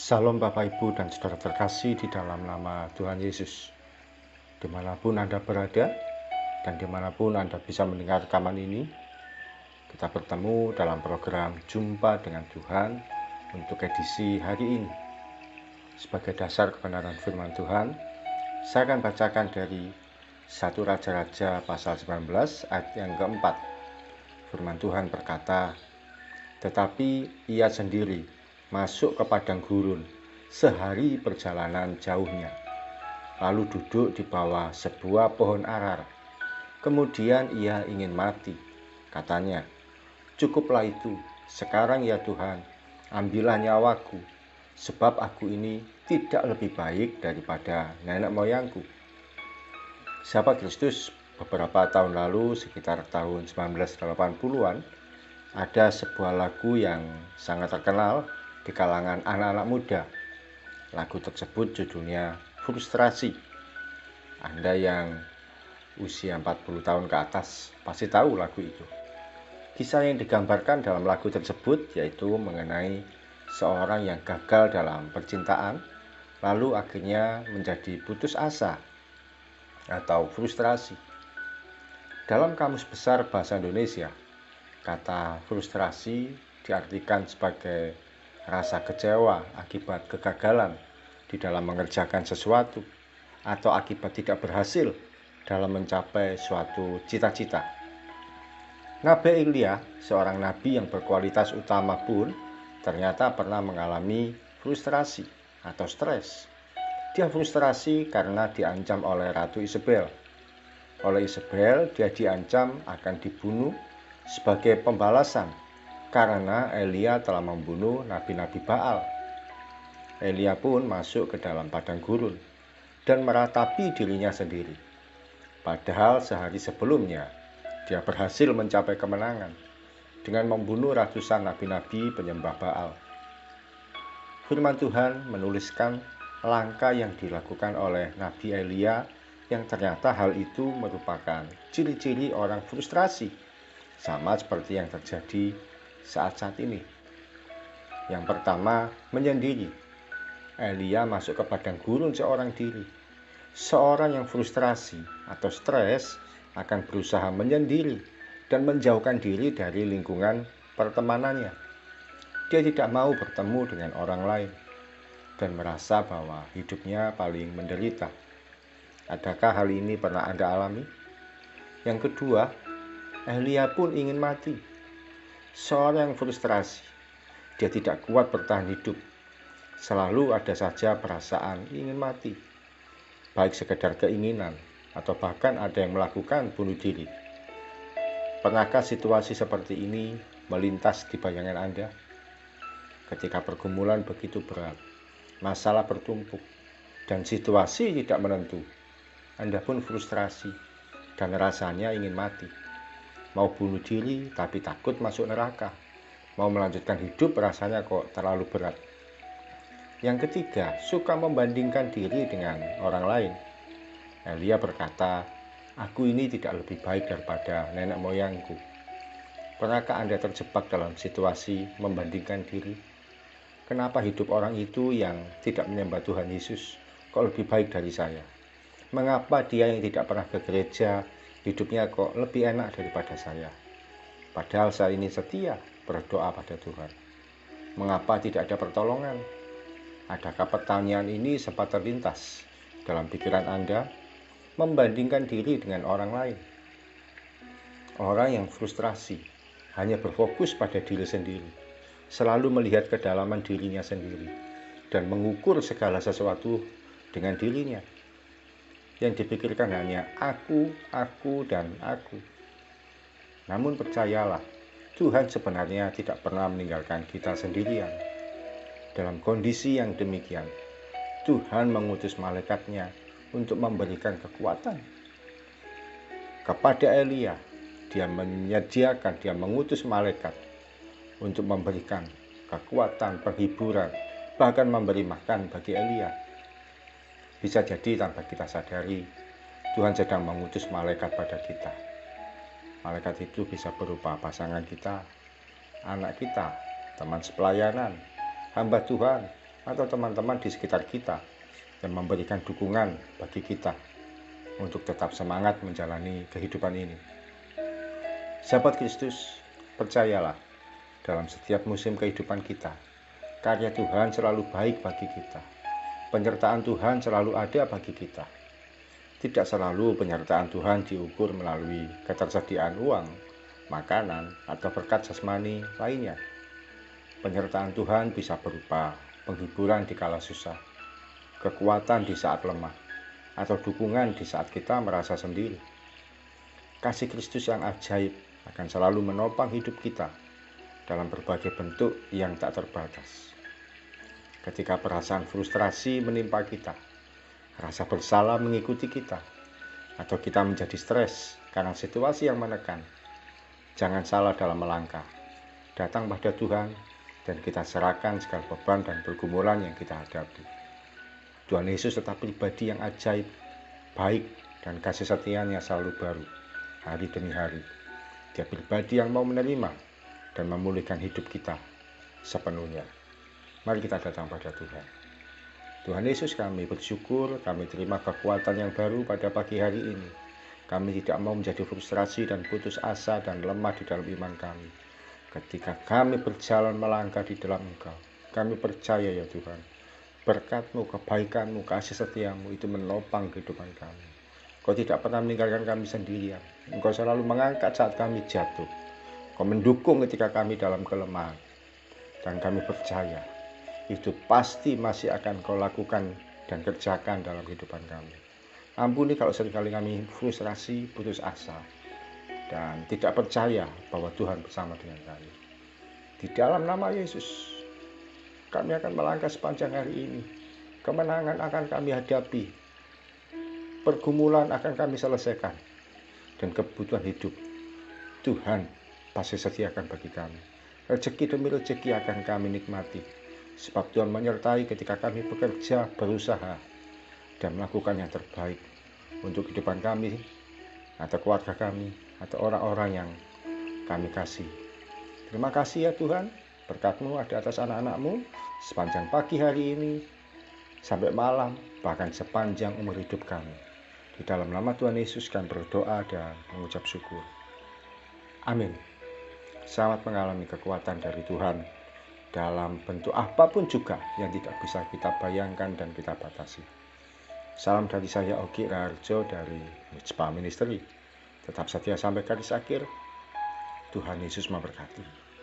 Salam Bapak Ibu dan Saudara terkasih di dalam nama Tuhan Yesus. Dimanapun Anda berada dan dimanapun Anda bisa mendengar rekaman ini, kita bertemu dalam program Jumpa dengan Tuhan untuk edisi hari ini. Sebagai dasar kebenaran firman Tuhan, saya akan bacakan dari 1 Raja-Raja pasal 19 ayat yang keempat. Firman Tuhan berkata, "Tetapi ia sendiri masuk ke padang gurun sehari perjalanan jauhnya, lalu duduk di bawah sebuah pohon arar. Kemudian ia ingin mati. Katanya, 'Cukuplah itu, sekarang ya Tuhan, ambillah nyawaku, sebab aku ini tidak lebih baik daripada nenek moyangku.'" Sahabat Kristus, beberapa tahun lalu, sekitar tahun 1980-an, ada sebuah lagu yang sangat terkenal di kalangan anak-anak muda. Lagu tersebut judulnya Frustrasi. Anda yang usia 40 tahun ke atas pasti tahu lagu itu. Kisah yang digambarkan dalam lagu tersebut yaitu mengenai seorang yang gagal dalam percintaan, lalu akhirnya menjadi putus asa atau frustrasi. Dalam Kamus Besar Bahasa Indonesia, kata frustrasi diartikan sebagai rasa kecewa akibat kegagalan di dalam mengerjakan sesuatu atau akibat tidak berhasil dalam mencapai suatu cita-cita. Nabi Elia, seorang nabi yang berkualitas utama pun ternyata pernah mengalami frustrasi atau stres. Dia frustrasi karena diancam oleh Ratu Isabel. Oleh Isabel, dia diancam akan dibunuh sebagai pembalasan karena Elia telah membunuh nabi-nabi Baal. Elia pun masuk ke dalam padang gurun dan meratapi dirinya sendiri. Padahal sehari sebelumnya, dia berhasil mencapai kemenangan dengan membunuh ratusan nabi-nabi penyembah Baal. Firman Tuhan menuliskan langkah yang dilakukan oleh Nabi Elia yang ternyata hal itu merupakan ciri-ciri orang frustrasi, sama seperti yang terjadi saat ini. Yang pertama, menyendiri. Elia masuk ke padang gurun seorang diri. Seorang yang frustrasi atau stres akan berusaha menyendiri dan menjauhkan diri dari lingkungan pertemanannya. Dia tidak mau bertemu dengan orang lain dan merasa bahwa hidupnya paling menderita. Adakah hal ini pernah Anda alami? Yang kedua, Elia pun ingin mati. Seorang yang frustrasi, dia tidak kuat bertahan hidup. Selalu ada saja perasaan ingin mati, baik sekedar keinginan atau bahkan ada yang melakukan bunuh diri. Pernahkah situasi seperti ini melintas di bayangan Anda? Ketika pergumulan begitu berat, masalah bertumpuk, dan situasi tidak menentu, Anda pun frustrasi dan rasanya ingin mati. Mau bunuh diri tapi takut masuk neraka. Mau melanjutkan hidup rasanya kok terlalu berat. Yang ketiga, suka membandingkan diri dengan orang lain. Elia berkata, "Aku ini tidak lebih baik daripada nenek moyangku." Pernahkah Anda terjebak dalam situasi membandingkan diri? Kenapa hidup orang itu yang tidak menyembah Tuhan Yesus kok lebih baik dari saya? Mengapa dia yang tidak pernah ke gereja hidupnya kok lebih enak daripada saya? Padahal saya ini setia berdoa pada Tuhan. Mengapa tidak ada pertolongan? Adakah pertanyaan ini sempat terlintas dalam pikiran Anda? Membandingkan diri dengan orang lain. Orang yang frustrasi hanya berfokus pada diri sendiri, selalu melihat kedalaman dirinya sendiri dan mengukur segala sesuatu dengan dirinya. Yang dipikirkan hanya aku, dan aku. Namun percayalah, Tuhan sebenarnya tidak pernah meninggalkan kita sendirian. Dalam kondisi yang demikian, Tuhan mengutus malaikatnya untuk memberikan kekuatan. Kepada Elia, dia mengutus malaikat untuk memberikan kekuatan, penghiburan, bahkan memberi makan bagi Elia. Bisa jadi tanpa kita sadari, Tuhan sedang mengutus malaikat pada kita. Malaikat itu bisa berupa pasangan kita, anak kita, teman sepelayanan, hamba Tuhan, atau teman-teman di sekitar kita yang memberikan dukungan bagi kita untuk tetap semangat menjalani kehidupan ini. Sahabat Kristus, percayalah, dalam setiap musim kehidupan kita, karya Tuhan selalu baik bagi kita. Penyertaan Tuhan selalu ada bagi kita. Tidak selalu penyertaan Tuhan diukur melalui ketersediaan uang, makanan, atau berkat jasmani lainnya. Penyertaan Tuhan bisa berupa penghiburan di kala susah, kekuatan di saat lemah, atau dukungan di saat kita merasa sendiri. Kasih Kristus yang ajaib akan selalu menopang hidup kita dalam berbagai bentuk yang tak terbatas. Ketika perasaan frustrasi menimpa kita, rasa bersalah mengikuti kita, atau kita menjadi stres karena situasi yang menekan, jangan salah dalam melangkah. Datang pada Tuhan dan kita serahkan segala beban dan pergumulan yang kita hadapi. Tuhan Yesus tetap pribadi yang ajaib, baik, dan kasih setianya selalu baru, hari demi hari. Dia pribadi yang mau menerima dan memulihkan hidup kita sepenuhnya. Mari kita datang pada Tuhan. Tuhan Yesus, kami bersyukur, kami terima kekuatan yang baru pada pagi hari ini. Kami tidak mau menjadi frustrasi dan putus asa dan lemah di dalam iman kami. Ketika kami berjalan melangkah di dalam Engkau, kami percaya ya Tuhan, berkat-Mu, kebaikan-Mu, kasih setiamu itu menopang kehidupan kami. Kau tidak pernah meninggalkan kami sendirian. Engkau selalu mengangkat saat kami jatuh. Kau mendukung ketika kami dalam kelemahan. Dan kami percaya, itu pasti masih akan Kau lakukan dan kerjakan dalam kehidupan kami. Ampuni kalau seringkali kami frustrasi, putus asa, dan tidak percaya bahwa Tuhan bersama dengan kami. Di dalam nama Yesus, kami akan melangkah sepanjang hari ini. Kemenangan akan kami hadapi. Pergumulan akan kami selesaikan. Dan kebutuhan hidup Tuhan pasti sediakan bagi kami. Rezeki demi rezeki akan kami nikmati. Sebab Tuhan menyertai ketika kami bekerja, berusaha, dan melakukan yang terbaik untuk kehidupan kami, atau keluarga kami, atau orang-orang yang kami kasih. Terima kasih ya Tuhan. Berkat-Mu ada atas anak-anak-Mu sepanjang pagi hari ini sampai malam, bahkan sepanjang umur hidup kami. Di dalam nama Tuhan Yesus kami berdoa dan mengucap syukur. Amin. Selamat mengalami kekuatan dari Tuhan dalam bentuk apapun juga yang tidak bisa kita bayangkan dan kita batasi. Salam dari saya Ogi Raharjo dari Mitspa Ministry. Tetap setia sampai garis akhir. Tuhan Yesus memberkati.